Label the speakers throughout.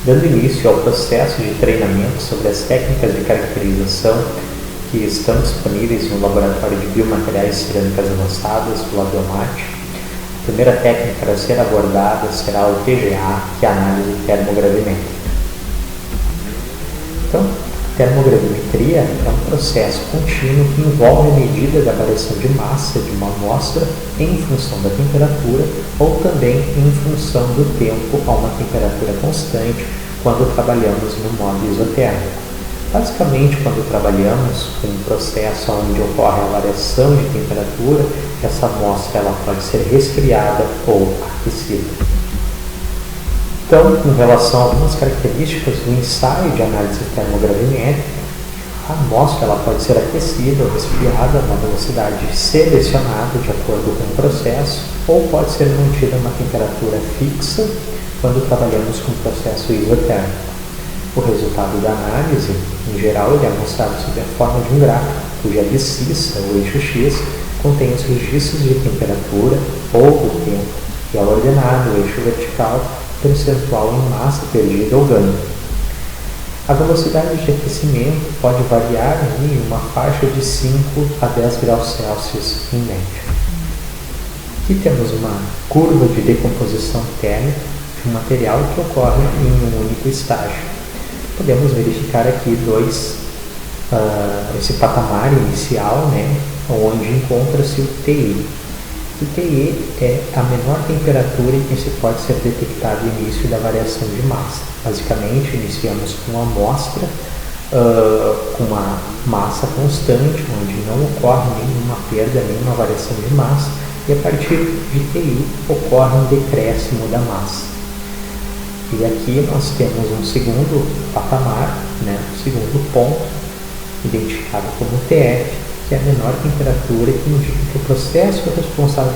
Speaker 1: Dando início ao processo de treinamento sobre as técnicas de caracterização que estão disponíveis no Laboratório de Biomateriais e Cerâmicas Avançadas, o Labiomate, a primeira técnica a ser abordada será o TGA, que é a análise termogravimétrica. Então, termogravimetria é um processo contínuo que envolve a medida da variação de massa de uma amostra em função da temperatura ou também em função do tempo a uma temperatura constante quando trabalhamos no modo isotérmico. Basicamente, quando trabalhamos com um processo onde ocorre a variação de temperatura, essa amostra ela pode ser resfriada ou aquecida. Então, em relação a algumas características do ensaio de análise termogravimétrica, a amostra ela pode ser aquecida ou resfriada a uma velocidade selecionada de acordo com o processo, ou pode ser mantida a uma temperatura fixa quando trabalhamos com o processo isotérmico. O resultado da análise, em geral, ele é mostrado sob a forma de um gráfico, cuja abscissa, ou eixo X, contém os registros de temperatura ou do tempo, e ao ordenado, o eixo vertical, percentual em massa perdida ou ganho. A velocidade de aquecimento pode variar em uma faixa de 5 a 10 graus Celsius em média. Aqui temos uma curva de decomposição térmica de um material que ocorre em um único estágio. Podemos verificar aqui esse patamar inicial, onde encontra-se o TI. O TE é a menor temperatura em que se pode ser detectado o início da variação de massa. Basicamente, iniciamos com uma amostra com uma massa constante, onde não ocorre nenhuma perda, nenhuma variação de massa, e a partir de TI ocorre um decréscimo da massa. E aqui nós temos um segundo patamar, um segundo ponto, identificado como TF, que é a menor temperatura que indica que o processo responsável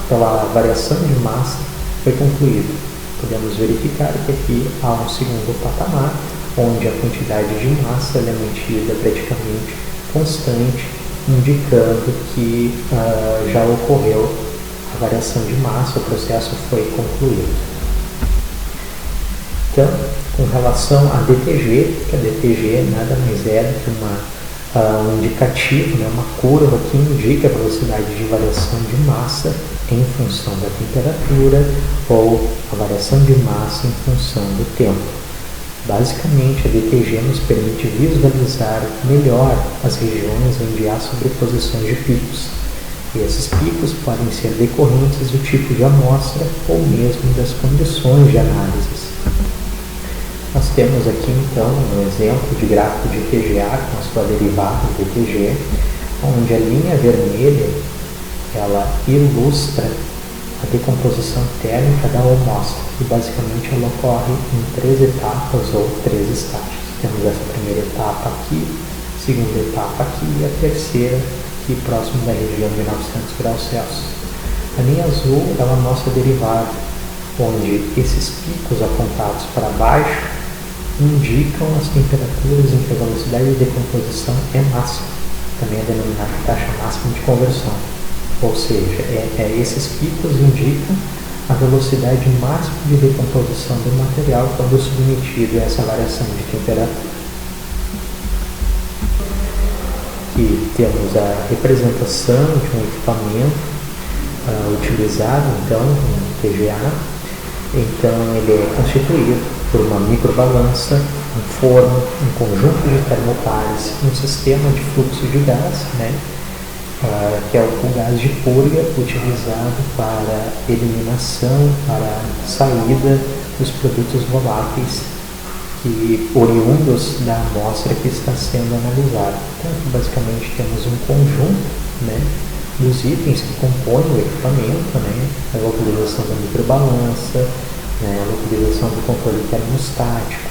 Speaker 1: pela variação de massa foi concluído. Podemos verificar que aqui há um segundo patamar, onde a quantidade de massa é mantida praticamente constante, indicando que já ocorreu a variação de massa, o processo foi concluído. Então, com relação à DTG, que a DTG nada mais é do que um indicativo, uma curva que indica a velocidade de variação de massa em função da temperatura ou a variação de massa em função do tempo. Basicamente, a DTG nos permite visualizar melhor as regiões onde há sobreposições de picos. E esses picos podem ser decorrentes do tipo de amostra ou mesmo das condições de análise. Nós temos aqui então um exemplo de gráfico de TGA com a sua derivada DTG, onde a linha vermelha ela ilustra a decomposição térmica da amostra e basicamente ela ocorre em 3 etapas ou 3 estágios. Temos essa primeira etapa aqui, segunda etapa aqui e a terceira aqui próximo da região de 900 graus Celsius. A linha azul ela mostra a derivada, onde esses picos apontados para baixo indicam as temperaturas em que a velocidade de decomposição é máxima, também é denominada taxa máxima de conversão, ou seja, esses picos indicam a velocidade máxima de decomposição do material quando submetido a essa variação de temperatura. Aqui temos a representação de um equipamento utilizado, então, um TGA. Então, ele é constituído por uma microbalança, um forno, um conjunto de termopares, um sistema de fluxo de gás, que é o gás de purga utilizado para eliminação, para saída dos produtos voláteis oriundos da amostra que está sendo analisada. Então, basicamente, temos um conjunto dos itens que compõem o equipamento, a localização da microbalança, a localização do controle termostático,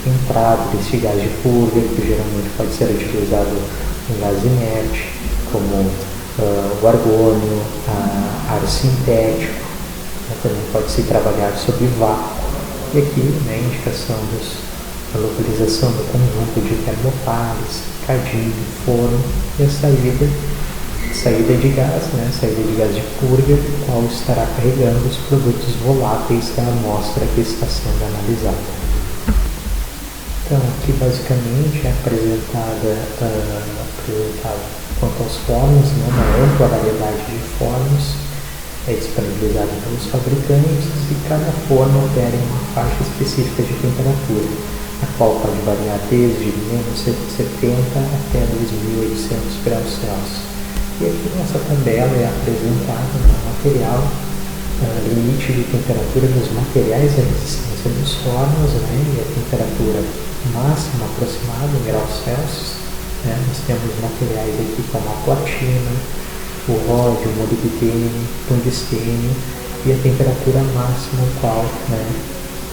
Speaker 1: entrada desse gás de purga, que geralmente pode ser utilizado um gás inerte, como o argônio, ar sintético, também pode-se trabalhar sob vácuo. E aqui, a indicação da localização do conjunto de termopares, cadinho, forno e a saída de gás, saída de gás de purga, qual estará carregando os produtos voláteis da amostra que está sendo analisada. Então, aqui basicamente é apresentado quanto aos fornos, né, uma ampla variedade de fornos é disponibilizada pelos fabricantes e cada forno opera em uma faixa específica de temperatura, a qual pode variar desde menos 70 até 2.800 graus Celsius. E aqui nessa tabela é apresentado no material limite de temperatura dos materiais à resistência dos fornos, né, e a temperatura máxima aproximada em graus Celsius. Né, nós temos materiais aqui como a platina, o ródio, o molibdênio, tungstênio e a temperatura máxima ao qual, né,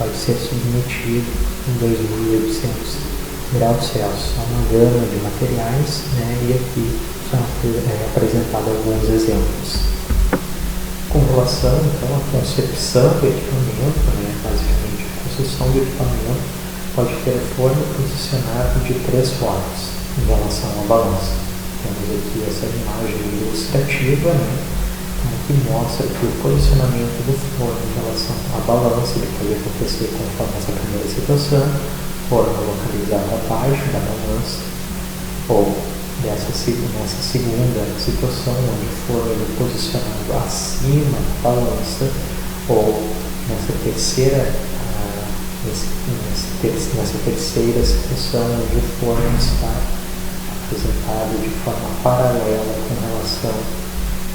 Speaker 1: pode ser submetido em 2.800 graus Celsius. Há uma gama de materiais, né, e aqui são apresentados alguns exemplos. Com relação então à concepção do equipamento, né, basicamente a construção do equipamento pode ter o forno posicionado de 3 formas em relação à balança. Temos aqui essa imagem ilustrativa, né, que mostra que o posicionamento do forno em relação à balança ele pode acontecer conforme essa primeira situação, forno localizado abaixo da balança, ou nessa segunda situação, onde o forno é posicionado acima da balança, ou nessa terceira situação, onde o forno está apresentado de forma paralela com relação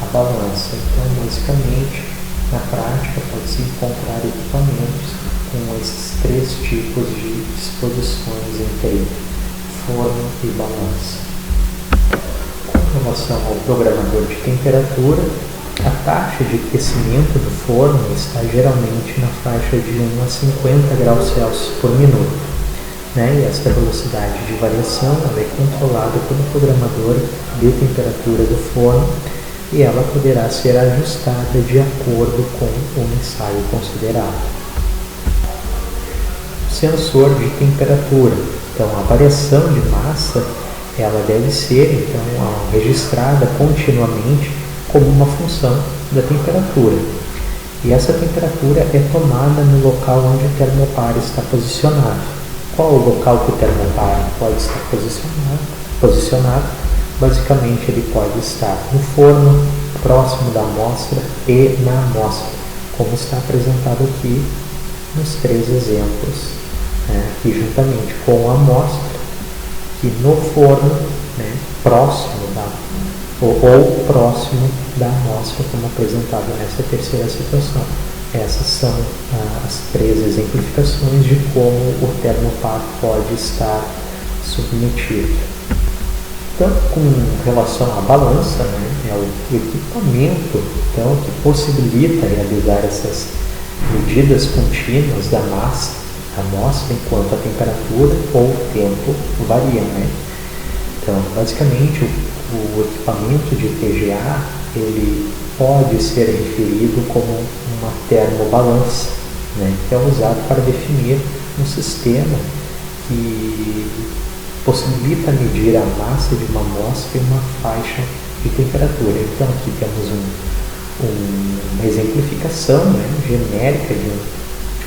Speaker 1: à balança. Então, basicamente, na prática, pode-se encontrar equipamentos com esses 3 tipos de disposições entre forno e balança. Com relação ao programador de temperatura, a taxa de aquecimento do forno está geralmente na faixa de 1 a 50 graus Celsius por minuto. Né? E essa velocidade de variação ela é controlada pelo programador de temperatura do forno e ela poderá ser ajustada de acordo com o ensaio considerado. Sensor de temperatura. Então, a variação de massa ela deve ser então registrada continuamente como uma função da temperatura. E essa temperatura é tomada no local onde o termopar está posicionado. Qual o local que o termopar pode estar posicionado? Basicamente, ele pode estar no forno, próximo da amostra e na amostra, como está apresentado aqui nos 3 exemplos, né, aqui juntamente com a amostra, que no forno, né, próximo ou próximo da amostra, como apresentado nessa terceira situação. Essas são as 3 exemplificações de como o termopar pode estar submetido. Então, com relação à balança, né, é o equipamento então, que possibilita realizar essas medidas contínuas da massa, da amostra, enquanto a temperatura ou o tempo variam. Né? Então, basicamente, o equipamento de TGA ele pode ser referido como uma termobalança, né, que é usado para definir um sistema que possibilita medir a massa de uma amostra em uma faixa de temperatura. Então aqui temos uma exemplificação, né, genérica de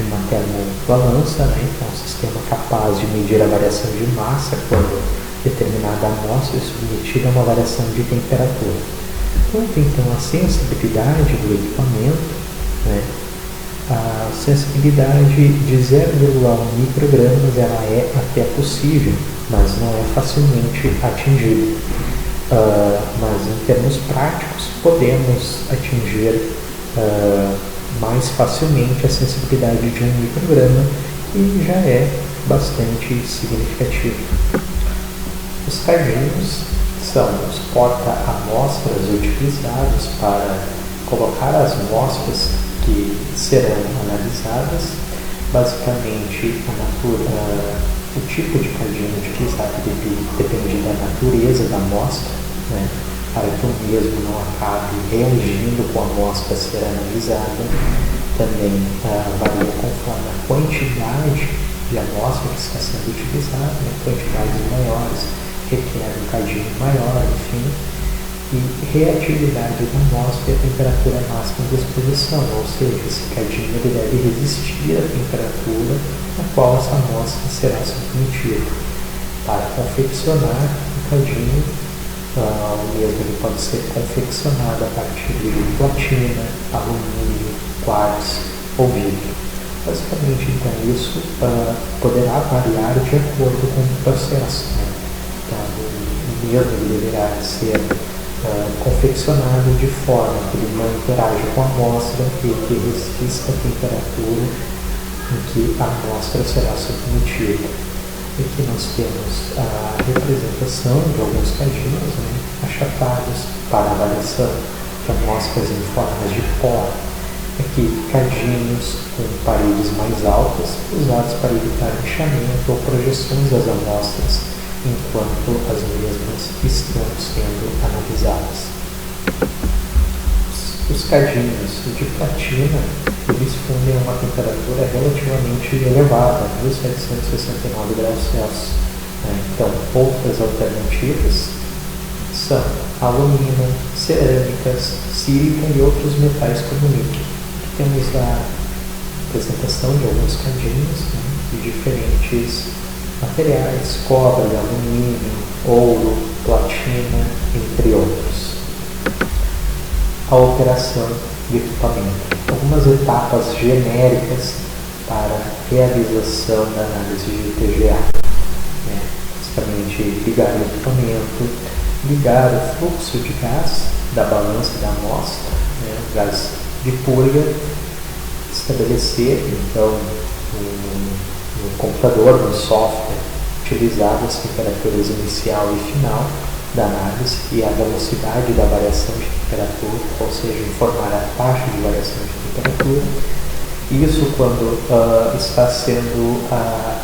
Speaker 1: uma termobalança, né, então um sistema capaz de medir a variação de massa quando determinada amostra é submetida a uma variação de temperatura. Então, a sensibilidade do equipamento, né, a sensibilidade de 0,1 microgramas ela é até possível, mas não é facilmente atingida. Mas em termos práticos, podemos atingir mais facilmente a sensibilidade de 1 micrograma, que já é bastante significativo. Os cadinhos são os porta-amostras utilizados para colocar as amostras que serão analisadas. Basicamente, o tipo de cadinho utilizado depende da natureza da amostra, né, para que o mesmo não acabe reagindo com a amostra a ser analisada. Também varia conforme a quantidade de amostra que está sendo utilizada, né, quantidades maiores requer um cadinho maior, enfim. e reatividade da amostra e a temperatura máxima de exposição, ou seja, esse cadinho ele deve resistir à temperatura a qual essa amostra será submetida. Para confeccionar o cadinho, o mesmo ele pode ser confeccionado a partir de platina, alumínio, quartzo ou vidro. Basicamente, então, isso poderá variar de acordo com o processo. Né? Então, o mesmo ele deverá ser confeccionado de forma que ele não interage com a amostra e que resista à temperatura em que a amostra será submetida. Aqui nós temos a representação de alguns cadinhos, né, achatados para avaliação de amostras em formas de pó. Aqui, cadinhos com paredes mais altas, usados para evitar inchamento ou projeções das amostras, enquanto as mesmas estão sendo analisadas. Os cadinhos de platina, eles fundem uma temperatura relativamente elevada, 1769 graus Celsius. Então, outras alternativas são alumínio, cerâmicas, sílica e outros metais como níquel. Aqui temos a apresentação de alguns cadinhos, né, de diferentes materiais, cobre, alumínio, ouro, platina, entre outros. A operação de equipamento. Algumas etapas genéricas para a realização da análise de TGA. Basicamente, ligar o equipamento, ligar o fluxo de gás da balança da amostra, o gás de purga, estabelecer, então, no computador, no software, utilizar as temperaturas inicial e final da análise e a velocidade da variação de temperatura, ou seja, informar a taxa de variação de temperatura. Isso quando está sendo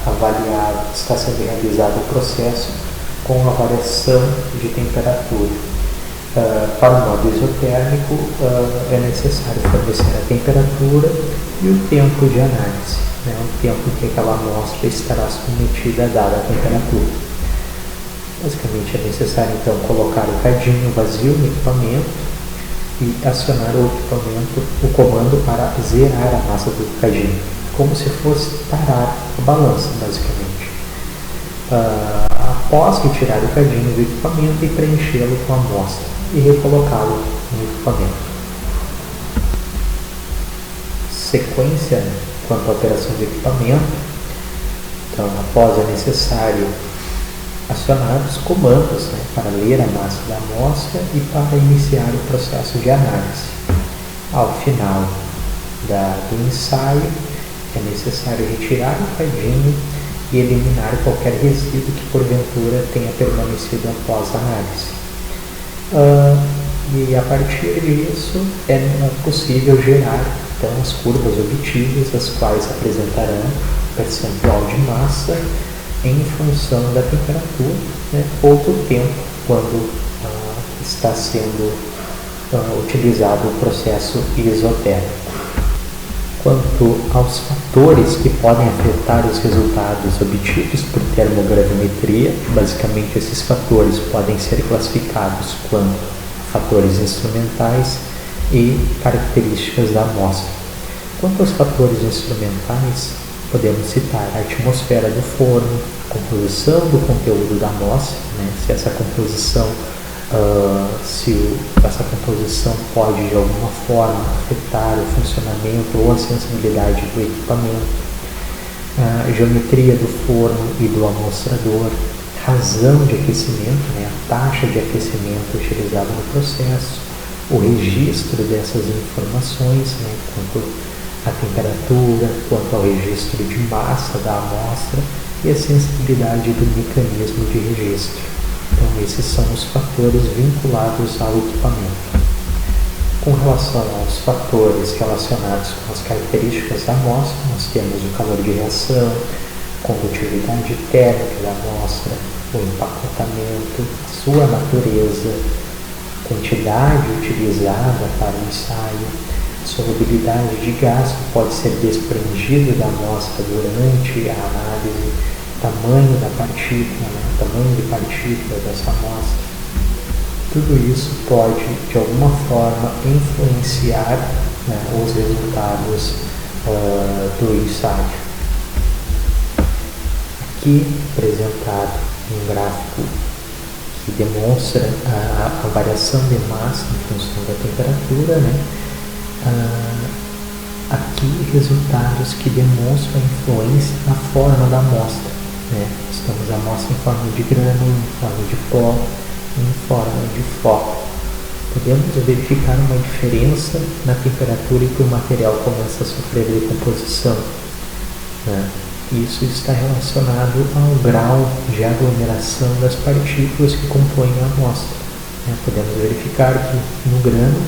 Speaker 1: avaliado, está sendo realizado o processo com a variação de temperatura. Para o modo isotérmico, é necessário fornecer a temperatura e o tempo de análise, o tempo em que aquela amostra estará submetida a dada temperatura. Basicamente, é necessário, então, colocar o cadinho vazio no equipamento e acionar o comando para zerar a massa do cadinho, como se fosse parar a balança, basicamente. Após retirar o cadinho do equipamento e preenchê-lo com a amostra e recolocá-lo no equipamento. Sequência quanto à operação de equipamento. Então, após é necessário acionar os comandos para ler a massa da amostra e para iniciar o processo de análise. Ao final do ensaio, é necessário retirar o cadinho e eliminar qualquer resíduo que porventura tenha permanecido após a análise. E a partir disso é possível gerar então, as curvas obtidas, as quais apresentarão percentual de massa em função da temperatura, ou do tempo quando está sendo utilizado o processo isotérmico. Quanto aos fatores que podem afetar os resultados obtidos por termogravimetria, basicamente esses fatores podem ser classificados como fatores instrumentais e características da amostra. Quanto aos fatores instrumentais, podemos citar a atmosfera do forno, a composição do conteúdo da amostra, se essa composição pode de alguma forma afetar o funcionamento ou a sensibilidade do equipamento, a geometria do forno e do amostrador, razão de aquecimento, a taxa de aquecimento utilizada no processo, o registro dessas informações, quanto à temperatura, quanto ao registro de massa da amostra e a sensibilidade do mecanismo de registro. Então, esses são os fatores vinculados ao equipamento. Com relação aos fatores relacionados com as características da amostra, nós temos o calor de reação, condutividade térmica da amostra, o empacotamento, a sua natureza, quantidade utilizada para o ensaio, solubilidade de gás que pode ser desprendido da amostra durante a análise, tamanho da partícula, tamanho de partícula dessa amostra, tudo isso pode, de alguma forma, influenciar, né, os resultados do ensaio. Aqui apresentado um gráfico que demonstra a variação de massa em função da temperatura, né? Aqui resultados que demonstram a influência na forma da amostra, né? Estamos a amostra em forma de grânulo, em forma de pó, em forma de floco. Podemos verificar uma diferença na temperatura em que o material começa a sofrer decomposição, né? Isso está relacionado ao grau de aglomeração das partículas que compõem a amostra, né? Podemos verificar que no grano,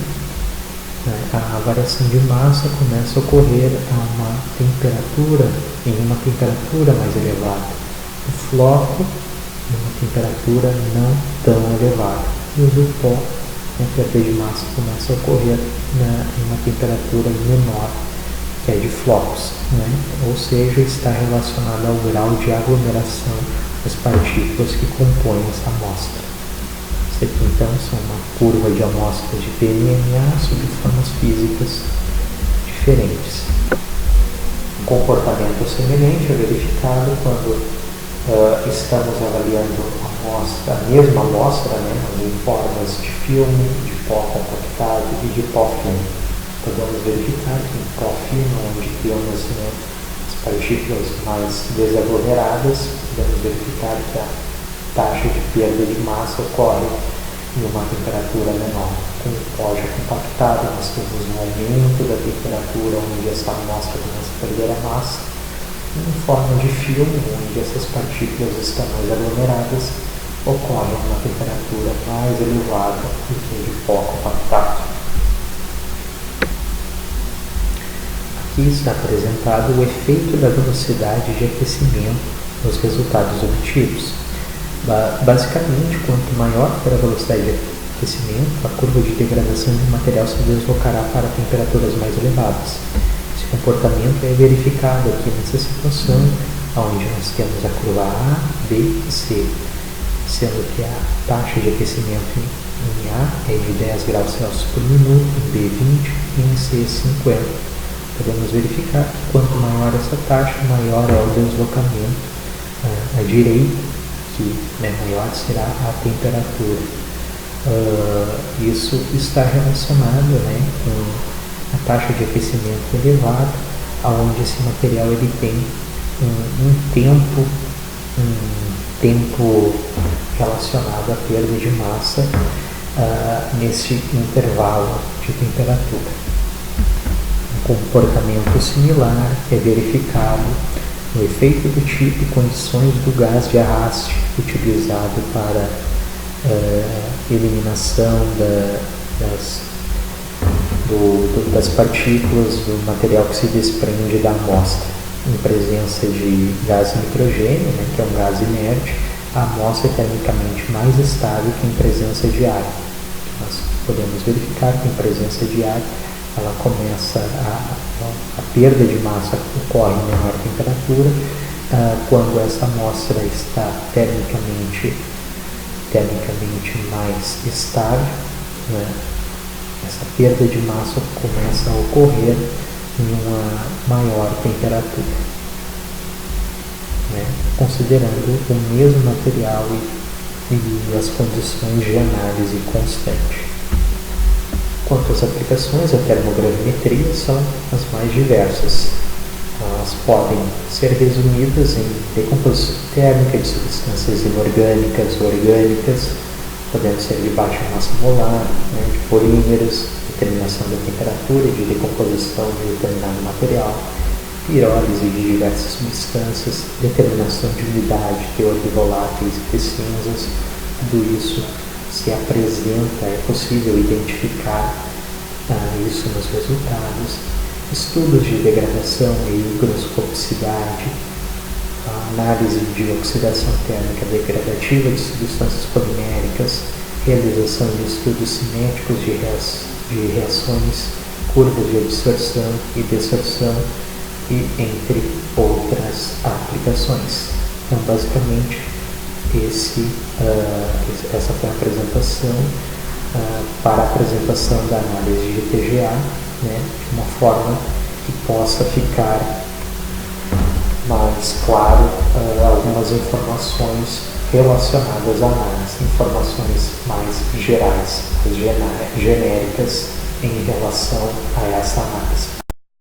Speaker 1: né, a variação de massa começa a ocorrer em uma temperatura mais elevada. O floco, em uma temperatura não tão elevada. E o do pó, a perda de massa começa a ocorrer em uma temperatura menor, que é de flocos, né? Ou seja, está relacionado ao grau de aglomeração das partículas que compõem essa amostra. Isso aqui, então, são uma curva de amostras de PMMA sob formas físicas diferentes. Um comportamento semelhante é verificado quando estamos avaliando a mesma amostra, né, em formas de filme, de pó compactado e de pó fino. Podemos verificar que em pó fino, onde temos, né, as partículas mais desaglomeradas, podemos verificar que a taxa de perda de massa ocorre em uma temperatura menor. Com o pó já compactado, nós temos um aumento da temperatura, onde essa amostra começa a perder a massa. Em forma de filme, onde essas partículas estão mais aglomeradas, ocorre uma temperatura mais elevada do que de pó compactado. Aqui está apresentado o efeito da velocidade de aquecimento nos resultados obtidos. Basicamente, quanto maior for a velocidade de aquecimento, a curva de degradação do material se deslocará para temperaturas mais elevadas. Esse comportamento é verificado aqui nessa situação, onde nós temos a curva A, B e C, sendo que a taxa de aquecimento em A é de 10 graus Celsius por minuto, em B 20 e em C 50. Podemos verificar que quanto maior essa taxa, maior é o deslocamento à direita, que, né, maior será a temperatura. Isso está relacionado, né, com a taxa de aquecimento elevada, onde esse material ele tem um tempo relacionado à perda de massa nesse intervalo de temperatura. Comportamento similar é verificado no efeito do tipo e condições do gás de arraste utilizado para eliminação das partículas do material que se desprende da amostra. Em presença de gás nitrogênio, né, que é um gás inerte, a amostra é termicamente mais estável que em presença de ar. Nós podemos verificar que em presença de ar ela começa a perda de massa ocorre em menor temperatura, quando essa amostra está termicamente mais estável, né? Essa perda de massa começa a ocorrer em uma maior temperatura, né? Considerando o mesmo material e as condições de análise constante. Quanto às aplicações, a termogravimetria são as mais diversas. Elas podem ser resumidas em decomposição térmica de substâncias inorgânicas, orgânicas, podendo ser de baixa massa molar, né, de polímeros, determinação da temperatura e de decomposição de determinado material, pirólise de diversas substâncias, determinação de umidade, teor de voláteis e de cinzas. Tudo isso se apresenta, é possível identificar isso nos resultados. Estudos de degradação e higroscopicidade, análise de oxidação térmica degradativa de substâncias poliméricas, realização de estudos cinéticos de reações, curvas de absorção e desorção, e entre outras aplicações. Então, basicamente, essa foi a apresentação para a apresentação da análise de TGA, né, de uma forma que possa ficar mais claro algumas informações relacionadas à análise, informações mais gerais, mais genéricas em relação a essa análise.